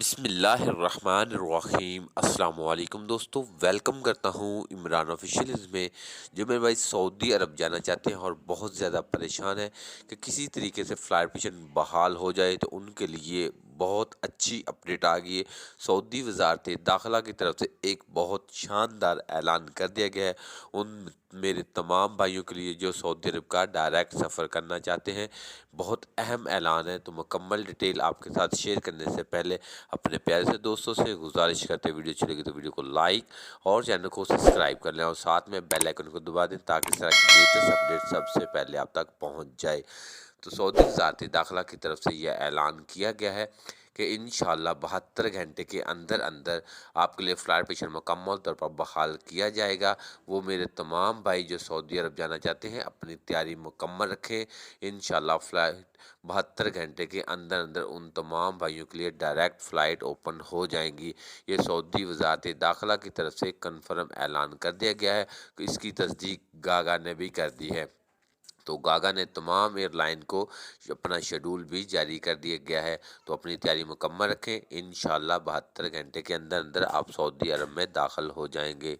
بسم اللہ الرحمن الرحیم۔ السلام علیکم دوستو، ویلکم کرتا ہوں عمران آفیشیلز میں۔ جو میرے بھائی سعودی عرب جانا چاہتے ہیں اور بہت زیادہ پریشان ہیں کہ کسی طریقے سے فلائٹ مشن بحال ہو جائے، تو ان کے لیے بہت اچھی اپڈیٹ آ گئی ہے۔ سعودی وزارت داخلہ کی طرف سے ایک بہت شاندار اعلان کر دیا گیا ہے ان میرے تمام بھائیوں کے لیے جو سعودی عرب کا ڈائریکٹ سفر کرنا چاہتے ہیں۔ بہت اہم اعلان ہے، تو مکمل ڈیٹیل آپ کے ساتھ شیئر کرنے سے پہلے اپنے پیارے سے دوستوں سے گزارش کرتے ویڈیو چلے گی تو ویڈیو کو لائک اور چینل کو سبسکرائب کر لیں اور ساتھ میں بیل آئیکن کو دبا دیں تاکہ اس طرح کی لیٹسٹ اپڈیٹ سب سے پہلے آپ تک پہنچ جائے۔ تو سعودی وزارت داخلہ کی طرف سے یہ اعلان کیا گیا ہے کہ انشاءاللہ 72 گھنٹے کے اندر اندر آپ کے لیے فلائٹ مشن مکمل طور پر بحال کیا جائے گا۔ وہ میرے تمام بھائی جو سعودی عرب جانا چاہتے ہیں اپنی تیاری مکمل رکھیں۔ انشاءاللہ فلائٹ 72 گھنٹے کے اندر اندر ان تمام بھائیوں کے لیے ڈائریکٹ فلائٹ اوپن ہو جائیں گی۔ یہ سعودی وزارت داخلہ کی طرف سے کنفرم اعلان کر دیا گیا ہے کہ اس کی تصدیق گاگا نے بھی کر دی ہے۔ تو گاگا نے تمام ایئر لائن کو اپنا شیڈول بھی جاری کر دیا گیا ہے، تو اپنی تیاری مکمل رکھیں۔ انشاءاللہ 72 گھنٹے کے اندر اندر آپ سعودی عرب میں داخل ہو جائیں گے۔